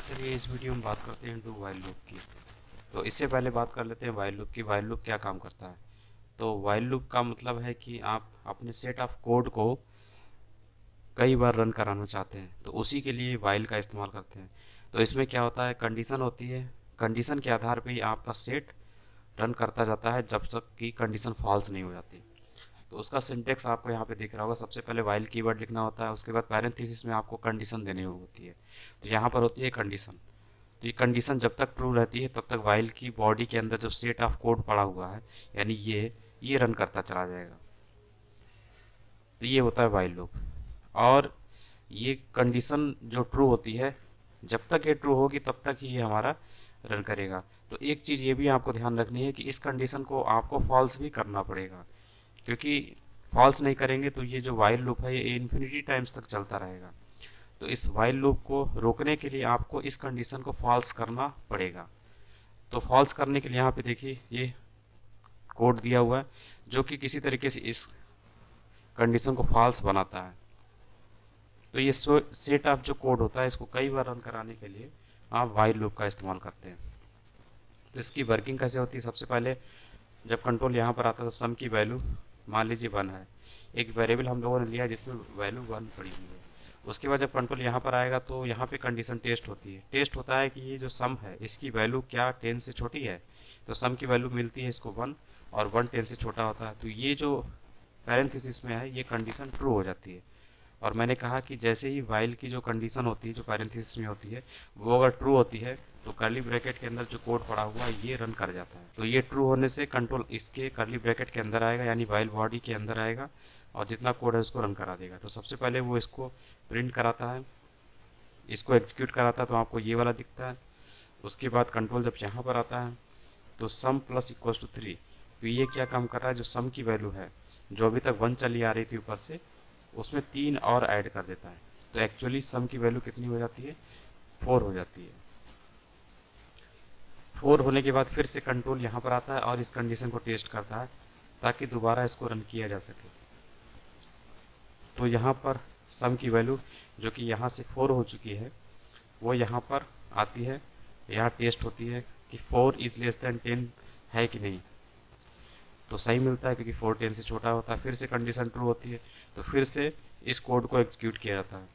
चलिए इस वीडियो में बात करते हैं डू वाइल लूप की। तो इससे पहले बात कर लेते हैं वाइल लूप की। वाइल लूप क्या काम करता है। तो वाइल लूप का मतलब है कि आप अपने सेट ऑफ कोड को कई बार रन कराना चाहते हैं, तो उसी के लिए वाइल का इस्तेमाल करते हैं। तो इसमें क्या होता है, कंडीशन होती है। कंडीशन के आधार पे ही आपका सेट रन करता जाता है जब तक कि कंडीशन फॉल्स नहीं हो जाती। तो उसका सिंटेक्स आपको यहाँ पे दिख रहा होगा। सबसे पहले वाइल कीवर्ड लिखना होता है, उसके बाद पैरेंथेसिस में आपको कंडीशन देनी होती है। तो यहाँ पर होती है कंडीशन। तो ये कंडीशन जब तक ट्रू रहती है तब तक वाइल की बॉडी के अंदर जो सेट ऑफ कोड पड़ा हुआ है, यानी ये रन करता चला जाएगा। तो ये होता है वाइल लूप। और ये कंडीशन जो ट्रू होती है, जब तक ये ट्रू होगी तब तक ही ये हमारा रन करेगा। तो एक चीज़ ये भी आपको ध्यान रखनी है कि इस कंडीशन को आपको फॉल्स भी करना पड़ेगा, क्योंकि फॉल्स नहीं करेंगे तो ये जो वाइल लूप है ये इन्फिनिटी टाइम्स तक चलता रहेगा। तो इस वाइल लूप को रोकने के लिए आपको इस कंडीशन को फॉल्स करना पड़ेगा। तो फॉल्स करने के लिए यहाँ पे देखिए ये कोड दिया हुआ है जो कि किसी तरीके से इस कंडीशन को फॉल्स बनाता है। तो ये सेट ऑफ जो कोड होता है, इसको कई बार रन कराने के लिए आप वाइल लूप का इस्तेमाल करते हैं। तो इसकी वर्किंग कैसे होती है, सबसे पहले जब कंट्रोल यहाँ पर आता है तो सम की वैल्यू मान लीजिए 1 है। एक वेरिएबल हम लोगों ने लिया जिसमें वैल्यू 1 पड़ी हुई है। उसके बाद जब कंट्रोल यहाँ पर आएगा तो यहाँ पे कंडीशन टेस्ट होती है। टेस्ट होता है कि ये जो सम है इसकी वैल्यू क्या 10 से छोटी है। तो सम की वैल्यू मिलती है इसको 1, और 1 10 से छोटा होता है। तो ये जो पैरेंथेसिस में है ये कंडीशन ट्रू हो जाती है। और मैंने कहा कि जैसे ही वाइल की जो कंडीशन होती है जो पैरेंथेसिस में होती है वो अगर ट्रू होती है तो कर्ली ब्रैकेट के अंदर जो कोड पड़ा हुआ है ये रन कर जाता है। तो ये ट्रू होने से कंट्रोल इसके कर्ली ब्रैकेट के अंदर आएगा, यानी वाइल बॉडी के अंदर आएगा, और जितना कोड है उसको रन करा देगा। तो सबसे पहले वो इसको प्रिंट कराता है, इसको एग्जीक्यूट कराता है, तो आपको ये वाला दिखता है। उसके बाद कंट्रोल जब यहाँ पर आता है तो सम प्लस इक्वल्स टू 3। तो ये क्या काम कर रहा है, जो सम की वैल्यू है जो अभी तक 1 चली आ रही थी ऊपर से, उसमें 3 और ऐड कर देता है। तो एक्चुअली सम की वैल्यू कितनी हो जाती है, 4 हो जाती है। 4 होने के बाद फिर से कंट्रोल यहाँ पर आता है और इस कंडीशन को टेस्ट करता है ताकि दोबारा इसको रन किया जा सके। तो यहाँ पर सम की वैल्यू जो कि यहाँ से 4 हो चुकी है वो यहाँ पर आती है, यहाँ टेस्ट होती है कि 4 इज लेस देन 10 है कि नहीं। तो सही मिलता है क्योंकि 4 10 से छोटा होता है। फिर से कंडीशन ट्रू होती है, तो फिर से इस कोड को एग्जीक्यूट किया जाता है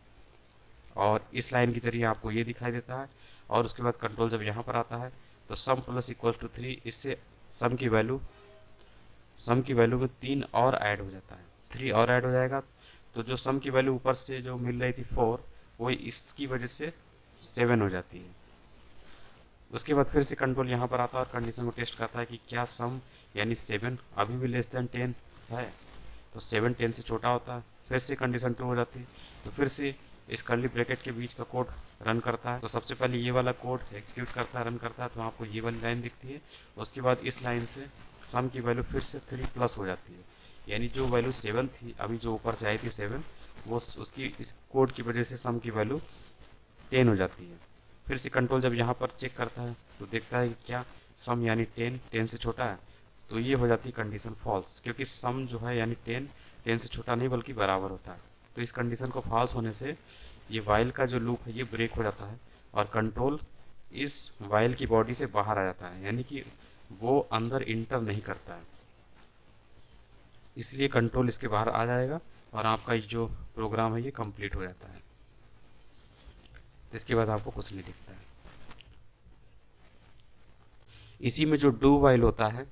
और इस लाइन के जरिए आपको ये दिखाई देता है। और उसके बाद कंट्रोल जब यहाँ पर आता है तो सम प्लस इक्वल टू 3, इससे सम की वैल्यू में 3 और ऐड हो जाता है, 3 और ऐड हो जाएगा। तो जो सम की वैल्यू ऊपर से जो मिल रही थी 4, वो इसकी वजह से 7 हो जाती है। उसके बाद फिर से कंट्रोल यहाँ पर आता है और कंडीशन को टेस्ट करता है कि क्या सम यानी 7 अभी भी लेस देन 10 है। तो 7 10 से छोटा होता है। फिर से कंडीशन ट्रू हो जाती है। तो फिर से इस कर्ली ब्रैकेट के बीच का कोड रन करता है। तो सबसे पहले ये वाला कोड एग्जीक्यूट करता है, रन करता है, तो आपको ये वाली लाइन दिखती है। उसके बाद इस लाइन से सम की वैल्यू फिर से 3 प्लस हो जाती है, यानी जो वैल्यू 7 थी अभी जो ऊपर से आई थी 7, वो उसकी इस कोड की वजह से सम की वैल्यू 10 हो जाती है। फिर से कंट्रोल जब यहाँ पर चेक करता है तो देखता है कि क्या सम यानी 10 से छोटा है। तो ये हो जाती है कंडीशन फॉल्स, क्योंकि सम जो है यानी 10 से छोटा नहीं बल्कि बराबर होता है। तो इस कंडीशन को फॉल्स होने से ये वाइल का जो लूप है ये ब्रेक हो जाता है और कंट्रोल इस वाइल की बॉडी से बाहर आ जाता है, यानी कि वो अंदर इंटर नहीं करता है। इसलिए कंट्रोल इसके बाहर आ जाएगा और आपका ये जो प्रोग्राम है ये कंप्लीट हो जाता है। इसके बाद आपको कुछ नहीं दिखता है। इसी में जो डू वाइल होता है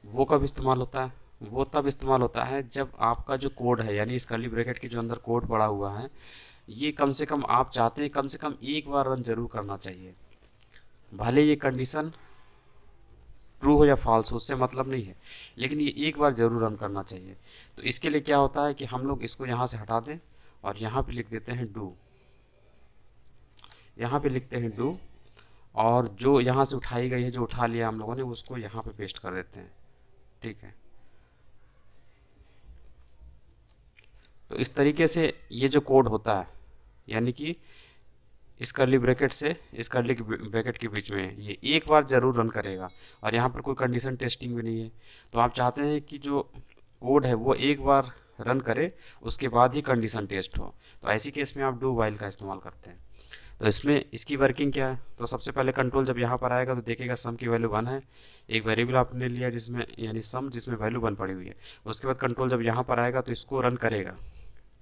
वो कब इस्तेमाल होता है, वो तब इस्तेमाल होता है जब आपका जो कोड है, यानी इस कर्ली ब्रैकेट के जो अंदर कोड पड़ा हुआ है, ये कम से कम आप चाहते हैं कम से कम एक बार रन जरूर करना चाहिए। भले ये कंडीशन ट्रू हो या फॉल्स हो उससे मतलब नहीं है, लेकिन ये एक बार जरूर रन करना चाहिए। तो इसके लिए क्या होता है कि हम लोग इसको यहाँ से हटा दें और यहाँ पे लिख देते हैं डू, यहाँ पे लिखते हैं डू, और जो यहाँ से उठाई गई है, जो उठा लिया हम लोगों ने, उसको यहाँ पे पेस्ट कर देते हैं। ठीक है। तो इस तरीके से ये जो कोड होता है, यानी कि इस कर्ली ब्रैकेट से इस कर्ली ब्रैकेट के बीच में ये एक बार ज़रूर रन करेगा, और यहाँ पर कोई कंडीशन टेस्टिंग भी नहीं है। तो आप चाहते हैं कि जो कोड है वो एक बार रन करे उसके बाद ही कंडीशन टेस्ट हो। तो ऐसी केस में आप डू वाइल का इस्तेमाल करते हैं। तो इसमें इसकी वर्किंग क्या है, तो सबसे पहले कंट्रोल जब यहाँ पर आएगा तो देखेगा सम की वैल्यू 1 है, एक वेरिएबल आपने लिया जिसमें यानी सम जिसमें वैल्यू 1 पड़ी हुई है। उसके बाद कंट्रोल जब यहाँ पर आएगा तो इसको रन करेगा,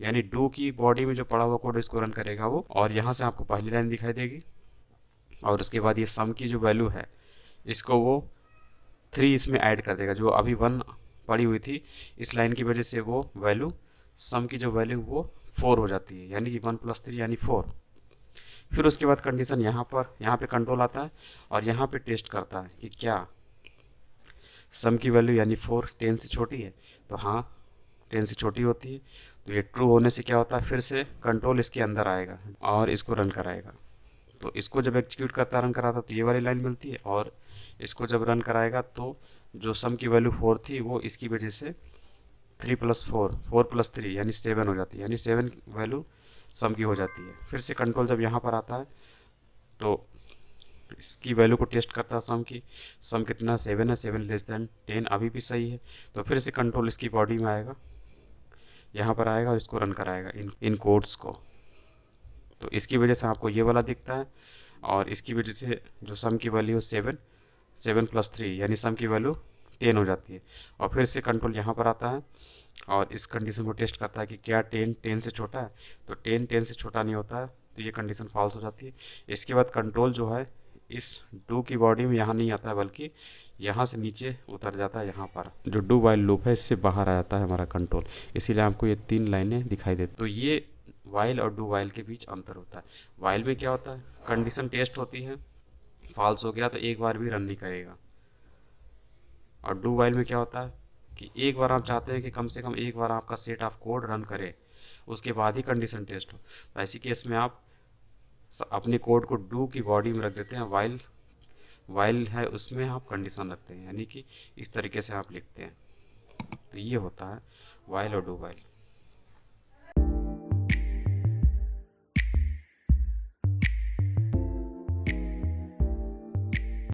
यानी डू की बॉडी में जो पड़ा हुआ कोड इसको रन करेगा वो, और यहाँ से आपको पहली लाइन दिखाई देगी। और उसके बाद ये सम की जो वैल्यू है इसको वो 3 इसमें ऐड कर देगा, जो अभी 1 पड़ी हुई थी इस लाइन की वजह से वो वैल्यू सम की जो वैल्यू वो 4 हो जाती है, यानी कि 1 + 3 यानी 4। फिर उसके बाद कंडीशन यहाँ पे कंट्रोल आता है और यहाँ पे टेस्ट करता है कि क्या सम की वैल्यू यानी 4 10 से छोटी है, तो हाँ 10 से छोटी होती है। तो ये ट्रू होने से क्या होता है, फिर से कंट्रोल इसके अंदर आएगा और इसको रन कराएगा। तो इसको जब एग्जीक्यूट करता रन कराता तो ये वाली लाइन मिलती है, और इसको जब रन कराएगा तो जो सम की वैल्यू 4 थी वो इसकी वजह से 3 + 4 4 + 3 यानी 7 हो जाती है, यानी 7 वैल्यू सम की हो जाती है। फिर से कंट्रोल जब यहाँ पर आता है तो इसकी वैल्यू को टेस्ट करता है सम कितना 7 है, 7 < 10 अभी भी सही है। तो फिर से कंट्रोल इसकी बॉडी में आएगा, यहाँ पर आएगा और इसको रन कराएगा इन कोड्स को। तो इसकी वजह से आपको ये वाला दिखता है, और इसकी वजह से जो सम की वैल्यू 7 + 3 यानी सम की वैल्यू 10 हो जाती है। और फिर से कंट्रोल यहाँ पर आता है और इस कंडीशन को टेस्ट करता है कि क्या 10 से छोटा है, तो 10 से छोटा नहीं होता है, तो ये कंडीशन फॉल्स हो जाती है। इसके बाद कंट्रोल जो है इस डू की बॉडी में यहाँ नहीं आता है, बल्कि यहाँ से नीचे उतर जाता है, यहाँ पर जो डू वाइल लूप है इससे बाहर आ जाता है हमारा कंट्रोल। इसीलिए आपको ये 3 लाइनें दिखाई देती। तो ये वाइल और डू वाइल के बीच अंतर होता है। वाइल में क्या होता है, कंडीशन टेस्ट होती है, फॉल्स हो गया तो एक बार भी रन नहीं करेगा। और डू वाइल में क्या होता है कि एक बार आप चाहते हैं कि कम से कम एक बार आपका सेट ऑफ कोड रन करे, उसके बाद ही कंडीशन टेस्ट हो। तो ऐसी केस में आप अपने कोड को डू की बॉडी में रख देते हैं, वाइल है उसमें आप कंडीशन रखते हैं, यानी कि इस तरीके से आप लिखते हैं। तो ये होता है वाइल और डू वाइल।